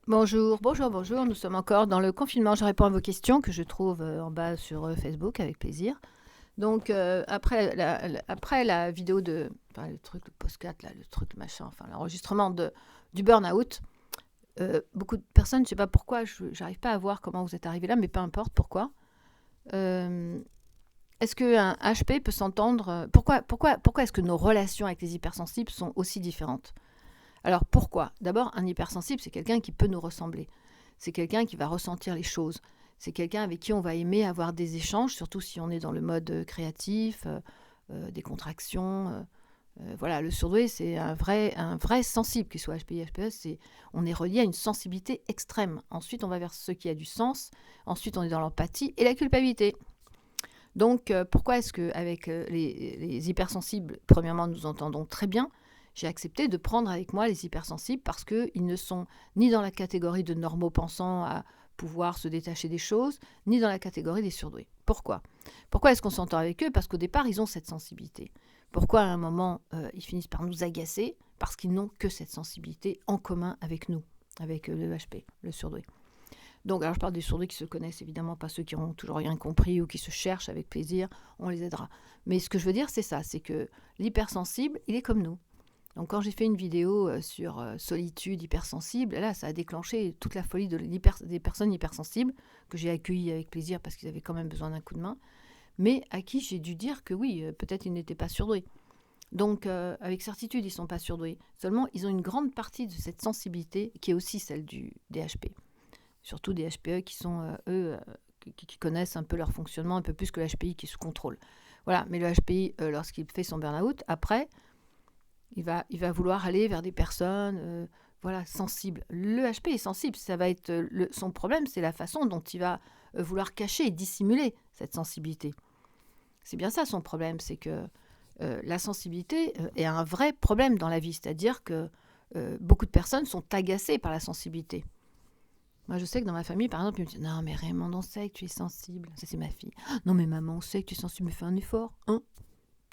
Bonjour, bonjour, bonjour. Nous sommes encore dans le confinement. Je réponds à vos questions que je trouve en bas sur Facebook avec plaisir. Donc, après la vidéo de. Enfin, le truc, le podcast, là, le truc machin, enfin, l'enregistrement du burn-out, beaucoup de personnes, je ne sais pas pourquoi, je n'arrive pas à voir comment vous êtes arrivé là, mais peu importe pourquoi. Euh, Est-ce qu'un HP peut s'entendre pourquoi est-ce que nos relations avec les hypersensibles sont aussi différentes? Alors pourquoi? D'abord, un hypersensible, c'est quelqu'un qui peut nous ressembler. C'est quelqu'un qui va ressentir les choses. C'est quelqu'un avec qui on va aimer avoir des échanges, surtout si on est dans le mode créatif, des contractions. Voilà, le surdoué, c'est un vrai sensible, qu'il soit HPI, HPS. On est relié à une sensibilité extrême. Ensuite, on va vers ce qui a du sens. Ensuite, on est dans l'empathie et la culpabilité. Donc, pourquoi est-ce qu'avec les hypersensibles, premièrement, nous entendons très bien? J'ai accepté de prendre avec moi les hypersensibles parce qu'ils ne sont ni dans la catégorie de normaux pensants à pouvoir se détacher des choses, ni dans la catégorie des surdoués. Pourquoi? Pourquoi est-ce qu'on s'entend avec eux? Parce qu'au départ, ils ont cette sensibilité. Pourquoi à un moment, ils finissent par nous agacer? Parce qu'ils n'ont que cette sensibilité en commun avec nous, avec le HP, le surdoué. Donc, alors je parle des surdoués qui se connaissent, évidemment, pas ceux qui n'ont toujours rien compris ou qui se cherchent avec plaisir, on les aidera. Mais ce que je veux dire, c'est ça, c'est que l'hypersensible, il est comme nous. Donc quand j'ai fait une vidéo sur solitude hypersensible, là, ça a déclenché toute la folie des personnes hypersensibles, que j'ai accueillies avec plaisir parce qu'ils avaient quand même besoin d'un coup de main, mais à qui j'ai dû dire que oui, peut-être ils n'étaient pas surdoués. Donc avec certitude, ils ne sont pas surdoués. Seulement, ils ont une grande partie de cette sensibilité qui est aussi celle des HP. Surtout des HPE qui sont, qui connaissent un peu leur fonctionnement, un peu plus que le HPI qui est sous contrôle. Voilà, mais le HPI, lorsqu'il fait son burn-out, après, il va vouloir aller vers des personnes voilà, sensibles. Le HP est sensible, ça va être son problème, c'est la façon dont il va vouloir cacher et dissimuler cette sensibilité. C'est bien ça son problème, c'est que la sensibilité est un vrai problème dans la vie, c'est-à-dire que beaucoup de personnes sont agacées par la sensibilité. Moi, je sais que dans ma famille, par exemple, ils me disent « Non, mais Raymond, on sait que tu es sensible. » Ça, c'est ma fille. « Non, mais maman, on sait que tu es sensible, mais fais un effort. » Hein?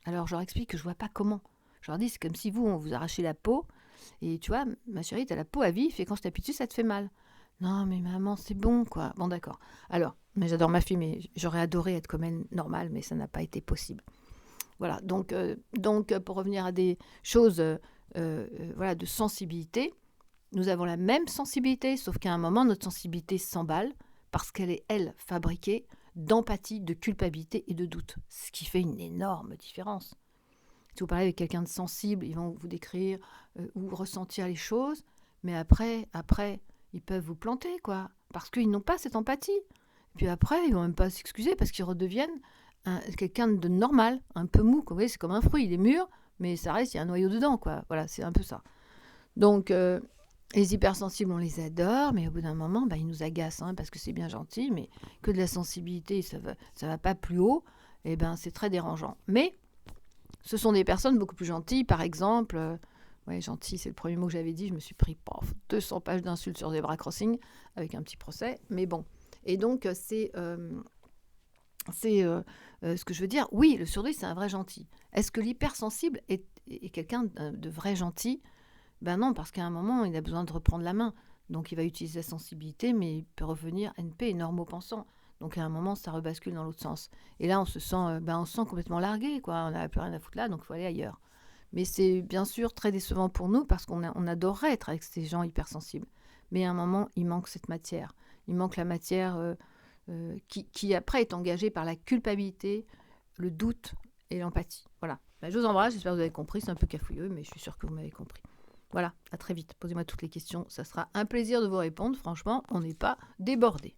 Alors, je leur explique que je vois pas comment. Je leur dis, c'est comme si vous, on vous arrachait la peau. Et tu vois, ma chérie, t'as la peau à vif et quand je t'appuie dessus, ça te fait mal. Non, mais maman, c'est bon, quoi. Bon, d'accord. Alors, mais j'adore ma fille, mais j'aurais adoré être comme elle, normale, mais ça n'a pas été possible. Voilà, donc pour revenir à des choses voilà, de sensibilité, nous avons la même sensibilité, sauf qu'à un moment, notre sensibilité s'emballe parce qu'elle est, elle, fabriquée d'empathie, de culpabilité et de doute, ce qui fait une énorme différence. Si vous parlez avec quelqu'un de sensible, ils vont vous décrire ou ressentir les choses, mais après, ils peuvent vous planter, quoi, parce qu'ils n'ont pas cette empathie. Et puis après, ils vont même pas s'excuser parce qu'ils redeviennent quelqu'un de normal, un peu mou. Vous voyez, c'est comme un fruit, il est mûr, mais ça reste, il y a un noyau dedans, quoi. Voilà, c'est un peu ça. Donc, les hypersensibles, on les adore, mais au bout d'un moment, ils nous agacent, parce que c'est bien gentil, mais que de la sensibilité, ça va pas plus haut, et c'est très dérangeant. Mais ce sont des personnes beaucoup plus gentilles, par exemple. Ouais, gentil, c'est le premier mot que j'avais dit. Je me suis pris 200 pages d'insultes sur Zebra Crossing avec un petit procès. Mais bon. Et donc, c'est ce que je veux dire. Oui, le surdoué, c'est un vrai gentil. Est-ce que l'hypersensible est quelqu'un de vrai gentil? Ben non, parce qu'à un moment, il a besoin de reprendre la main. Donc, il va utiliser sa sensibilité, mais il peut revenir NP et normaux-pensant. Donc, à un moment, ça rebascule dans l'autre sens. Et là, on se sent complètement largué, quoi. On n'a plus rien à foutre là, donc il faut aller ailleurs. Mais c'est bien sûr très décevant pour nous parce qu'on adorerait être avec ces gens hypersensibles. Mais à un moment, il manque cette matière. Il manque la matière qui après est engagée par la culpabilité, le doute et l'empathie. Voilà. Je vous embrasse, j'espère que vous avez compris. C'est un peu cafouilleux, mais je suis sûre que vous m'avez compris. Voilà, à très vite. Posez-moi toutes les questions. Ça sera un plaisir de vous répondre. Franchement, on n'est pas débordés.